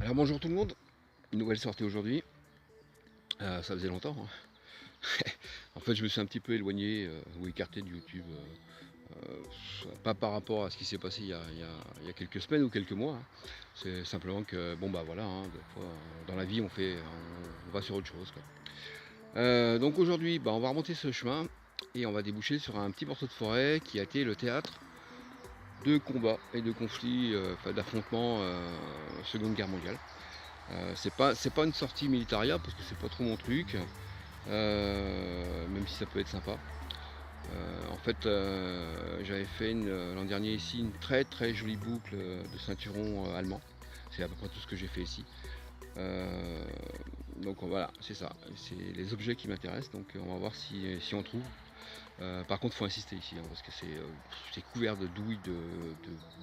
Alors bonjour tout le monde, une nouvelle sortie aujourd'hui. Ça faisait longtemps, hein. En fait je me suis un petit peu éloigné ou écarté de YouTube. Pas par rapport à ce qui s'est passé il y a quelques semaines ou quelques mois, hein. C'est simplement que bon bah voilà, hein, des fois dans la vie on va sur autre chose, quoi. Donc aujourd'hui bah, on va remonter ce chemin et on va déboucher sur un petit morceau de forêt qui a été le théâtre de combats et de conflits, d'affrontements Seconde Guerre mondiale. C'est pas une sortie militaria parce que c'est pas trop mon truc, même si ça peut être sympa. En fait, j'avais fait l'an dernier ici une très jolie boucle de ceinturon allemand. C'est à peu près tout ce que j'ai fait ici. Euh, donc voilà, c'est ça. C'est les objets qui m'intéressent. Donc on va voir si on trouve. Par contre, il faut insister ici hein, parce que c'est couvert de douilles, de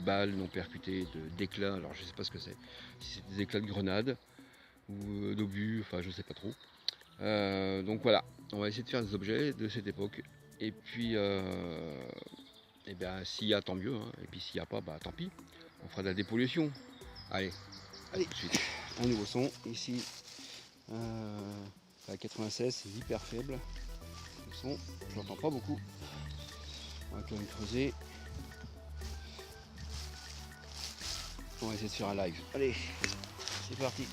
balles non percutées, d'éclats. Alors je sais pas ce que c'est. Si c'est des éclats de grenades ou d'obus, enfin je sais pas trop. Donc voilà, on va essayer de faire des objets de cette époque. Et puis, et ben, s'il y a, tant mieux. Hein. Et puis s'il n'y a pas, bah tant pis. On fera de la dépollution. Allez, à tout de suite. Un nouveau son ici. La 96, c'est hyper faible. Le son, je l'entends pas beaucoup. On va quand même creuser. On va essayer de faire un live. Allez, c'est parti.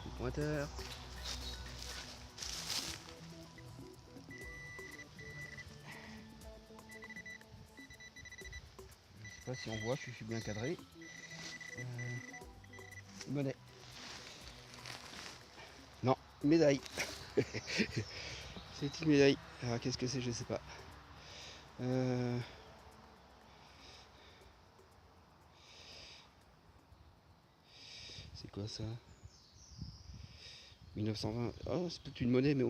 Le pointeur. Je sais pas si on voit, je suis bien cadré. Monnaie. Non, médaille. C'est une médaille. Alors qu'est-ce que c'est, je sais pas. C'est quoi ça? 1920. Oh, c'est peut-être une monnaie, mais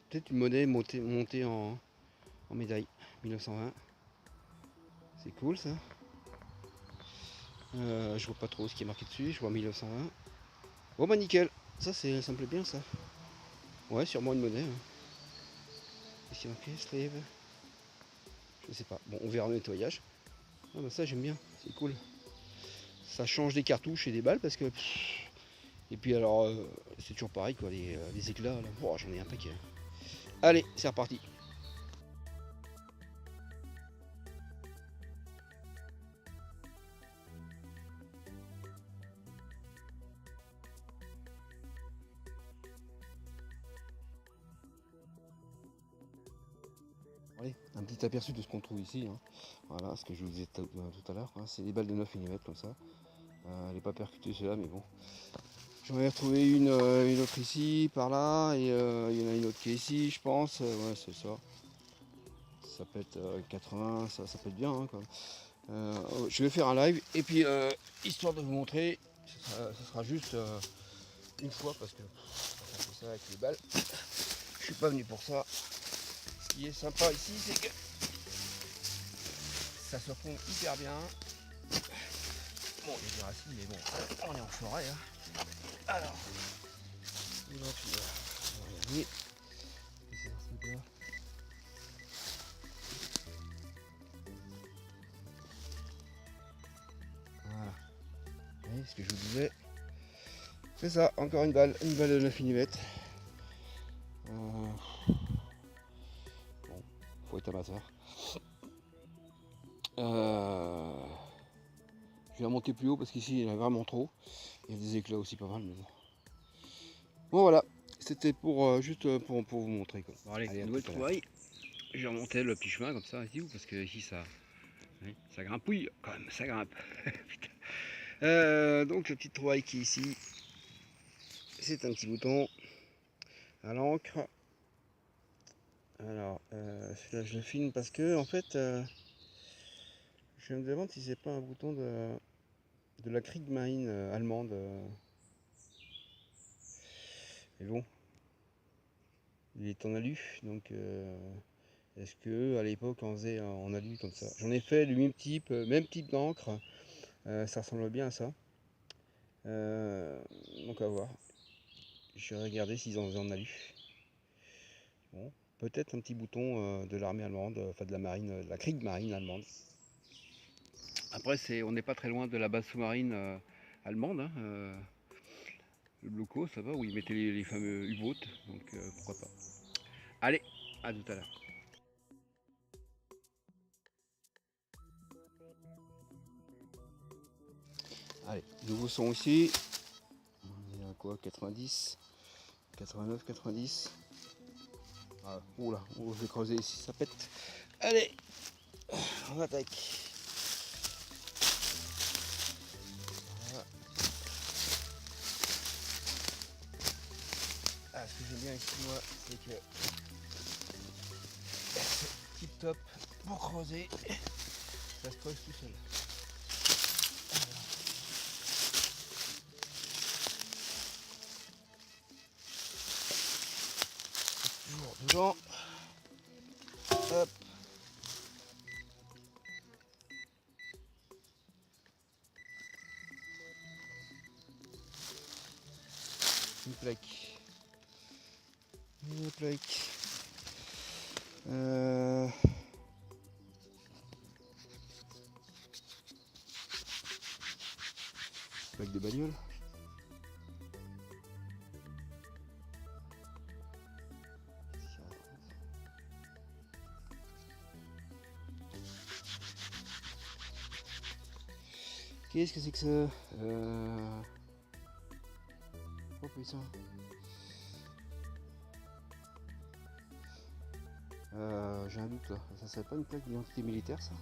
peut-être une monnaie montée en médaille. 1920. C'est cool ça. Je vois pas trop ce qui est marqué dessus. Je vois 1920. Oh bah nickel. Ça me plaît bien ça. Ouais, sûrement une monnaie. Hein. Qu'est-ce qu'il y a marqué? Slave. Je sais pas. Bon, on verra le nettoyage. Ah bah ça j'aime bien. C'est cool. Ça change des cartouches et des balles parce que. Et puis alors, c'est toujours pareil quoi. Les éclats là. Oh, j'en ai un paquet. Allez, c'est reparti. Allez, un petit aperçu de ce qu'on trouve ici. Hein. Voilà, ce que je vous disais tout à l'heure. Hein. C'est des balles de 9 mm comme ça. Elle n'est pas percutée celle-là, mais bon. J'en ai retrouvé une autre ici, par là, et il y en a une autre qui est ici, je pense. Ouais, c'est ça. Ça peut être 80, ça peut être bien. Hein, quoi. Je vais faire un live, et puis histoire de vous montrer, ce sera juste une fois, parce que on fait ça avec les balles. Je suis pas venu pour ça. Ce qui est sympa ici, c'est que ça se fond hyper bien. Bon, il y a des racines, mais bon, on est en forêt. Hein. Alors, donc, on va regarder. Voilà. Vous voyez ce que je vous disais. C'est ça, encore une balle de 9 mm. Bon, faut être amateur. Je vais remonter plus haut parce qu'ici il y en a vraiment trop. Il y a des éclats aussi pas mal, mais bon. Bon voilà, c'était pour juste pour vous montrer quoi. Bon allez, nouvelle trouvaille. J'ai remonté le petit chemin comme ça ici, parce que ici ça, hein, ça grimpouille quand même, ça grimpe. Donc la petite trouvaille qui est ici, c'est un petit bouton à l'encre. Alors celui-là je le filme parce que en fait je me demande si c'est pas un bouton de la Kriegmarine allemande. Mais bon, il est en alu, donc Est-ce que à l'époque on faisait en alu comme ça? J'en ai fait du même type d'encre. Ça ressemble bien à ça. Donc à voir. Je vais regarder s'ils en faisaient en alu. Bon, peut-être un petit bouton de l'armée allemande, enfin de la marine, de la Kriegsmarine allemande. Après, on n'est pas très loin de la base sous-marine allemande. Hein, le Bloco, ça va, où ils mettaient les fameux U-boats, donc pourquoi pas. Allez, à tout à l'heure. Allez, nouveau son ici. On est à quoi, 90, 89, 90. Ah, oula, je vais creuser ici, ça pète. Allez, on attaque. Voilà. Ah, ce que j'aime bien ici, moi, c'est que c'est tip top pour creuser. Ça se creuse tout seul. Toujours dedans. Hop. Une plaque. Une plaque. Plaque de bagnole. Qu'est-ce que c'est que ça? Oh putain. J'ai un doute là. Ça serait pas une plaque d'identité militaire ça?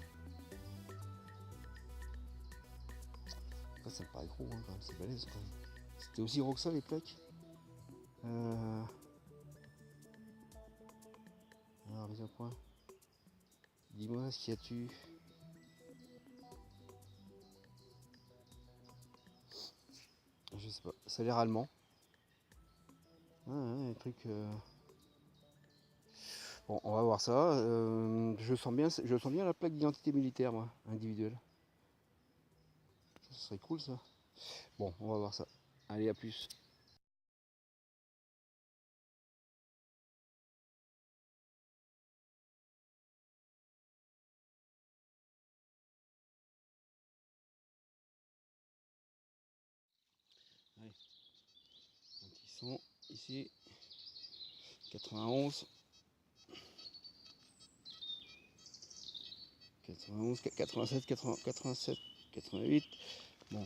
Ça me paraît gros hein, quand même, c'est balèze quand même. C'était aussi gros que ça les plaques? Alors mise au point. Dis-moi ce qu'il y a dessus. Je sais pas, ça a l'air allemand. Ah, ouais, un truc. Bon, on va voir ça. Je sens bien la plaque d'identité militaire, moi, individuelle. Ça serait cool ça. Bon, on va voir ça. Allez, à plus. Allez, un petit son ici. 91. 91, 87, 80, 87, 88. Bon,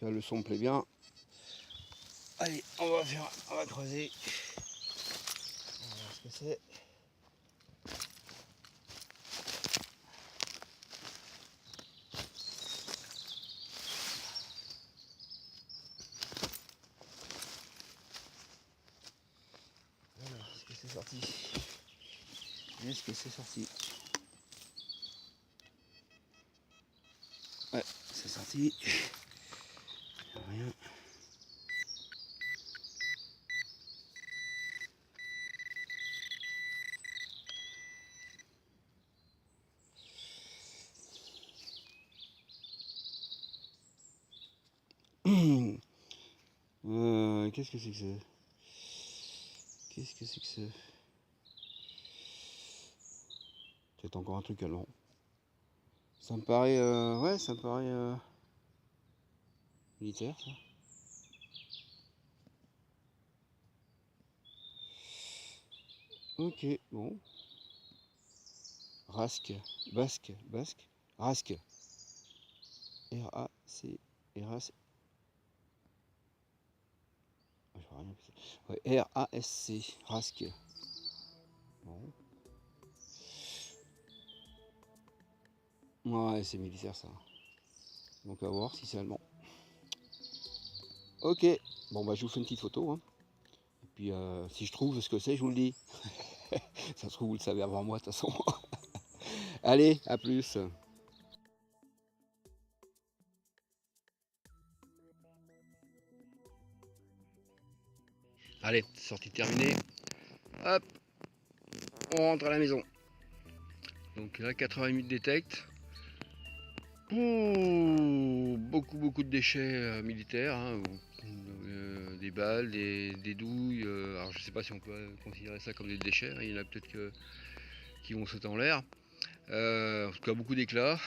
là, le son me plaît bien. Allez, on va creuser. On va voir ce que c'est. Alors, est-ce que c'est sorti? Est-ce que c'est sorti? Ouais, c'est sorti. Rien. Qu'est-ce que c'est que ça? Qu'est-ce que c'est que ça? Peut-être encore un truc allemand. Ça me paraît, ouais, ça me paraît militaire, ça. Ok, bon. Rasque, basque, rasque. R-A-C, R-A-C. Ouais, R-A-S-C, rasque. Bon. Ouais, c'est militaire ça. Donc à voir si c'est allemand. Ok, bon bah je vous fais une petite photo. Hein. Et puis si je trouve ce que c'est, je vous le dis. Ça se trouve, vous le savez avant moi de toute façon. Allez, à plus. Allez, sortie terminée. Hop, on rentre à la maison. Donc là 88 détecte. Beaucoup de déchets militaires, hein, des balles, des douilles. Alors je sais pas si on peut considérer ça comme des déchets, hein, il y en a peut-être qui vont sauter en l'air. En tout cas beaucoup d'éclats,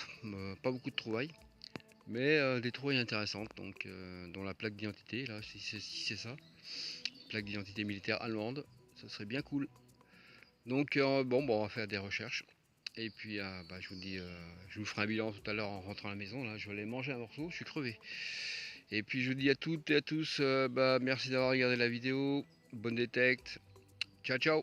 pas beaucoup de trouvailles, mais des trouvailles intéressantes, donc dont la plaque d'identité, là si c'est ça, plaque d'identité militaire allemande, ça serait bien cool. Donc bon, on va faire des recherches. Et puis je vous dis, je vous ferai un bilan tout à l'heure en rentrant à la maison. Là, je vais aller manger un morceau, je suis crevé. Et puis je vous dis à toutes et à tous, merci d'avoir regardé la vidéo. Bonne détecte. Ciao ciao.